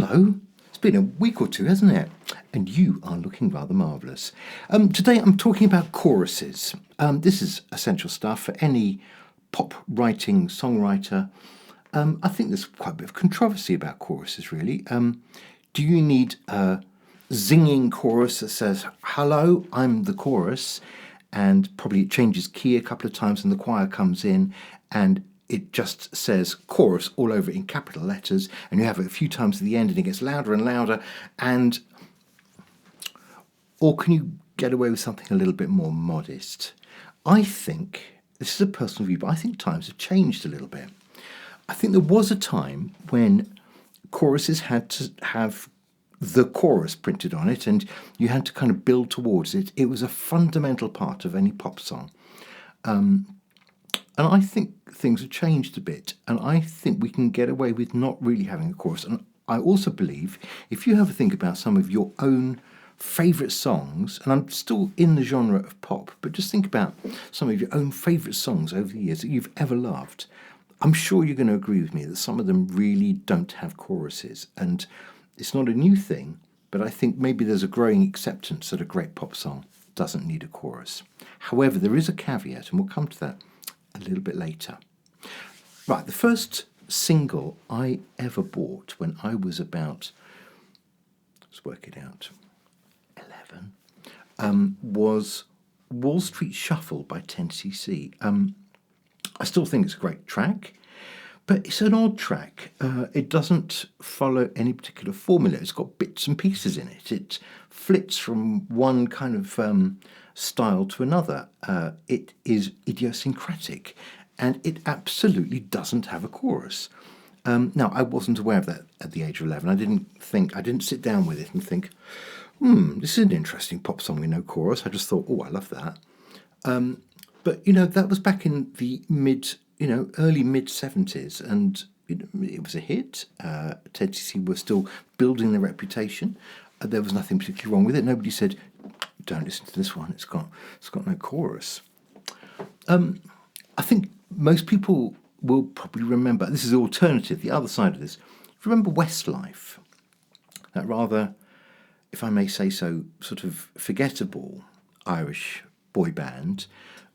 Hello. It's been a week or two, hasn't it? And you are looking rather marvellous. Today I'm talking about choruses. This is essential stuff for any pop writing songwriter. I think there's quite a bit of controversy about choruses, really. Do you need a zinging chorus that says, hello, I'm the chorus, and probably it changes key a couple of times and the choir comes in and it just says chorus all over it in capital letters, and you have it a few times at the end and it gets louder and louder, or can you get away with something a little bit more modest? I think, this is a personal view, but I think times have changed a little bit. I think there was a time when choruses had to have the chorus printed on it and you had to kind of build towards it. It was a fundamental part of any pop song. And I think things have changed a bit, and I think we can get away with not really having a chorus. And I also believe if you have a think about some of your own favourite songs, and I'm still in the genre of pop, but just think about some of your own favourite songs over the years that you've ever loved. I'm sure you're going to agree with me that some of them really don't have choruses, and it's not a new thing, but I think maybe there's a growing acceptance that a great pop song doesn't need a chorus. However, there is a caveat, and we'll come to that a little bit later. Right, the first single I ever bought when I was about, let's work it out, 11, was Wall Street Shuffle by 10cc. I still think it's a great track, but it's an odd track. It doesn't follow any particular formula. It's got bits and pieces in it. It flits from one kind of style to another. It is idiosyncratic, and it absolutely doesn't have a chorus. Now, I wasn't aware of that at the age of 11. I didn't sit down with it and think, this is an interesting pop song with no chorus. I just thought, I love that. But, that was back in the early mid-70s, and it was a hit. Ted CC were still building their reputation. There was nothing particularly wrong with it. Nobody said, don't listen to this one, it's got no chorus. I think most people will probably remember, this is the alternative, the other side of this. Remember Westlife? That rather, if I may say so, sort of forgettable Irish boy band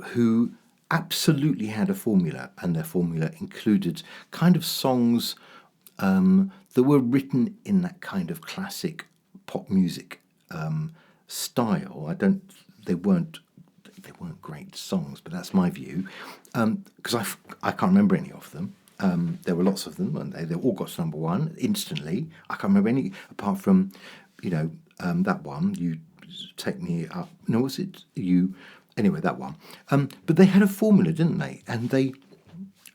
who absolutely had a formula, and their formula included kind of songs that were written in that kind of classic pop music style. They weren't great songs, but that's my view, because I can't remember any of them. There were lots of them, and they all got to number one instantly. I can't remember any apart from that one, You Take Me Up. No, was it You? Anyway, that one. But they had a formula, didn't they? And they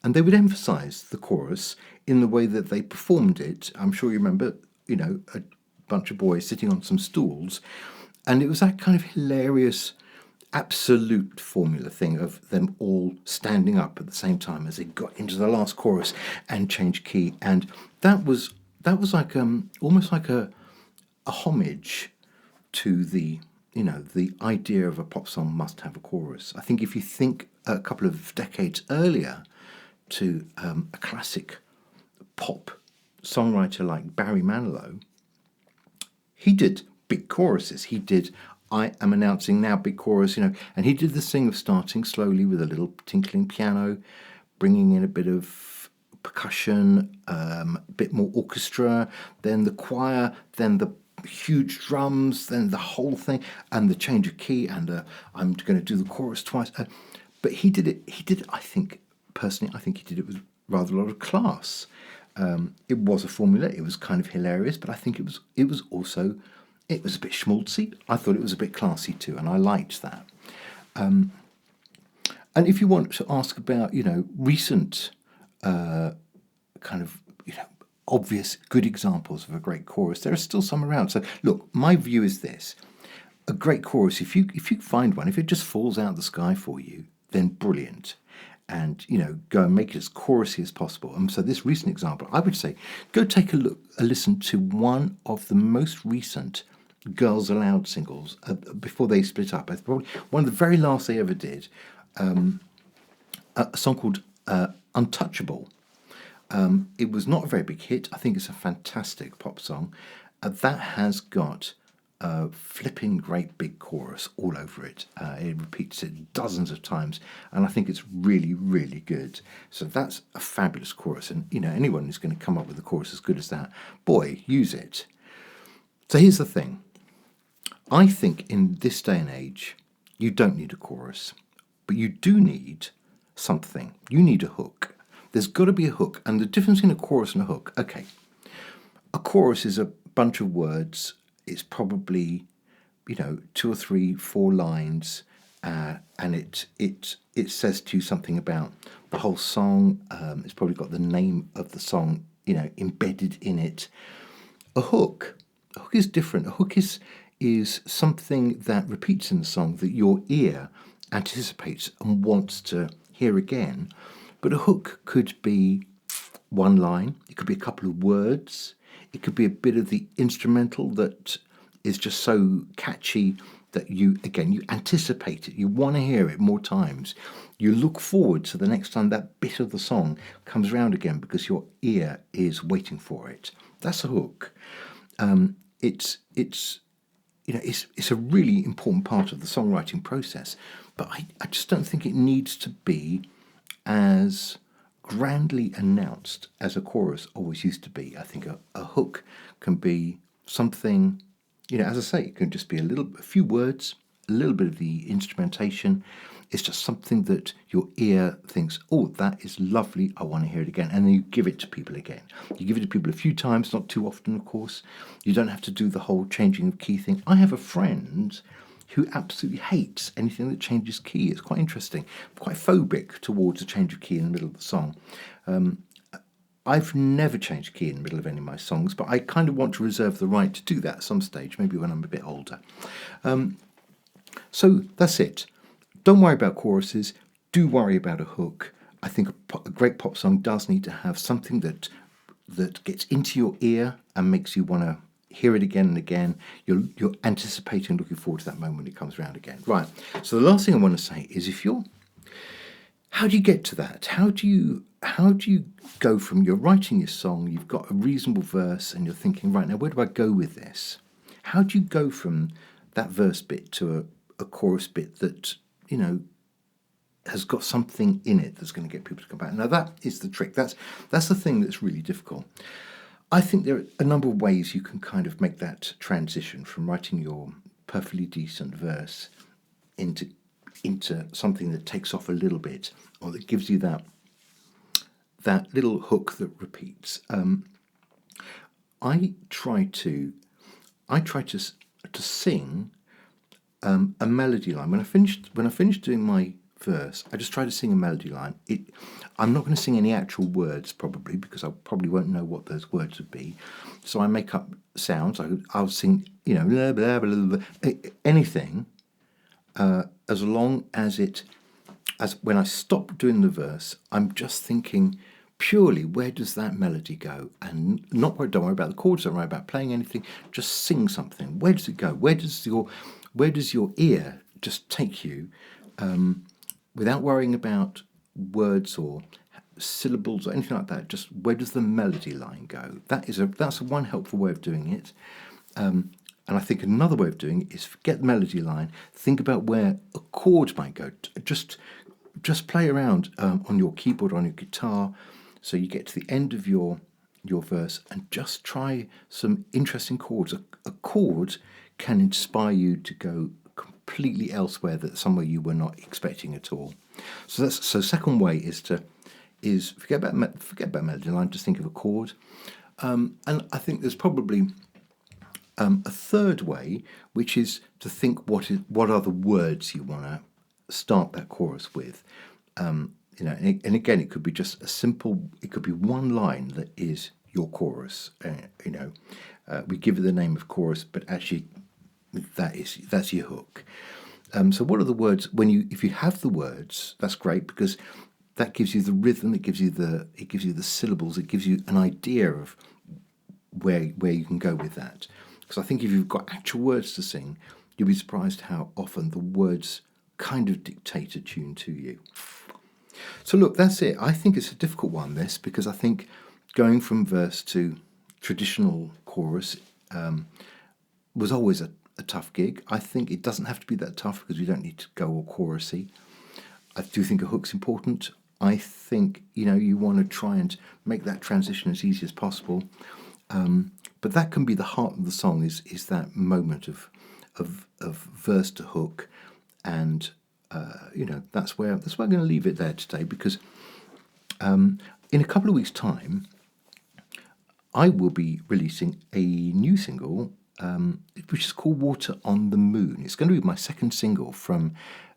would emphasise the chorus in the way that they performed it. I'm sure you remember, a bunch of boys sitting on some stools, and it was that kind of hilarious, absolute formula thing of them all standing up at the same time as they got into the last chorus and changed key. And that was like almost like a homage to the idea of a pop song must have a chorus. I think if you think a couple of decades earlier to a classic pop songwriter like Barry Manilow, he did big choruses. He did I Am Announcing Now, big chorus, and he did this thing of starting slowly with a little tinkling piano, bringing in a bit of percussion, a bit more orchestra, then the choir, then the huge drums, then the whole thing, and the change of key, and I'm going to do the chorus twice. But he did it, I think, personally, I think he did it with rather a lot of class. It was a formula, it was kind of hilarious, but I think it was also, it was a bit schmaltzy. I thought it was a bit classy too, and I liked that. And if you want to ask about, recent kind of, obvious good examples of a great chorus, there are still some around. So look, my view is this: a great chorus, if you find one, if it just falls out of the sky for you, then brilliant, and go and make it as chorusy as possible. And so this recent example, I would say, go take a listen to one of the most recent Girls Aloud singles before they split up. Probably one of the very last they ever did, a song called Untouchable. It was not a very big hit. I think it's a fantastic pop song. That has got a flipping great big chorus all over it. It repeats it dozens of times, and I think it's really, really good. So that's a fabulous chorus, and anyone who's going to come up with a chorus as good as that, boy, use it. So here's the thing. I think in this day and age, you don't need a chorus, but you do need something. You need a hook. There's got to be a hook, and the difference between a chorus and a hook. Okay, a chorus is a bunch of words. It's probably, 2 or 3, 4 lines, and it says to you something about the whole song. It's probably got the name of the song, embedded in it. A hook is different. A hook is something that repeats in the song that your ear anticipates and wants to hear again. But a hook could be one line, it could be a couple of words, it could be a bit of the instrumental that is just so catchy that you anticipate it, you want to hear it more times. You look forward to the next time that bit of the song comes around again because your ear is waiting for it. That's a hook. It's a really important part of the songwriting process, but I just don't think it needs to be as grandly announced as a chorus always used to be. I think a hook can be something, as I say, it can just be a few words, a little bit of the instrumentation. It's just something that your ear thinks, oh, that is lovely, I want to hear it again. And then you give it to people again. You give it to people a few times, not too often, of course. You don't have to do the whole changing of key thing. I have a friend who absolutely hates anything that changes key. It's quite interesting, quite phobic towards a change of key in the middle of the song. I've never changed key in the middle of any of my songs, but I kind of want to reserve the right to do that at some stage, maybe when I'm a bit older. So that's it. Don't worry about choruses. Do worry about a hook. I think a great pop song does need to have something that gets into your ear and makes you want to hear it again and again. You're anticipating, looking forward to that moment when it comes around again. Right. So the last thing I want to say is, how do you get to that? How do you go from you're writing your song, you've got a reasonable verse, and you're thinking, right, now where do I go with this? How do you go from that verse bit to a chorus bit that has got something in it that's going to get people to come back? Now that is the trick. That's the thing that's really difficult. I think there are a number of ways you can kind of make that transition from writing your perfectly decent verse into something that takes off a little bit, or that gives you that little hook that repeats. I try to sing a melody line. When I finished doing my verse, I just try to sing a melody line. I'm not going to sing any actual words probably, because I probably won't know what those words would be. So I make up sounds. I'll sing, blah, blah, blah, blah, anything, as long as when I stop doing the verse, I'm just thinking purely, where does that melody go? And don't worry about the chords, don't worry about playing anything, just sing something. Where does it go? Where does your ear just take you, without worrying about words or syllables or anything like that? Just where does the melody line go? That's one helpful way of doing it. And I think another way of doing it is forget the melody line, think about where a chord might go. Just play around on your keyboard, on your guitar, so you get to the end of your verse and just try some interesting chords. A chord can inspire you to go completely elsewhere, that somewhere you were not expecting at all. So second way is forget about melody line, just think of a chord. And I think there's probably a third way, which is to think what are the words you want to start that chorus with. And again, it could be just it could be one line that is your chorus. We give it the name of chorus, but actually that's your hook. So what are the words? If you have the words, that's great, because that gives you the rhythm, it gives you the syllables, it gives you an idea of where you can go with that. Because I think if you've got actual words to sing, you'll be surprised how often the words kind of dictate a tune to you. So look, that's it. I think it's a difficult one, this, because I think going from verse to traditional chorus was always a tough gig. I think it doesn't have to be that tough because we don't need to go all chorusy. I do think a hook's important. I think, you want to try and make that transition as easy as possible. But that can be the heart of the song, is that moment of verse to hook. And, that's where I'm going to leave it there today, because in a couple of weeks' time, I will be releasing a new single, which is called Water on the Moon. It's going to be my second single from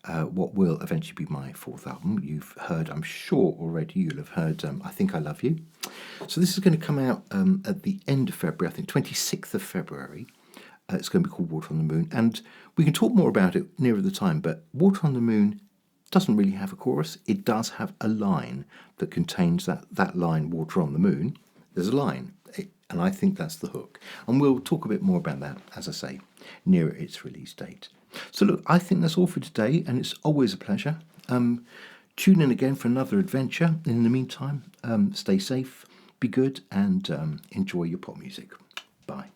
what will eventually be my fourth album. You've heard, I'm sure already, you'll have heard I Think I Love You. So this is going to come out at the end of February, I think 26th of February. It's going to be called Water on the Moon. And we can talk more about it nearer the time, but Water on the Moon doesn't really have a chorus. It does have a line that contains that line, Water on the Moon. There's a line, and I think that's the hook. And we'll talk a bit more about that, as I say, nearer its release date. So look, I think that's all for today, and it's always a pleasure. Tune in again for another adventure. In the meantime, stay safe, be good, and enjoy your pop music. Bye.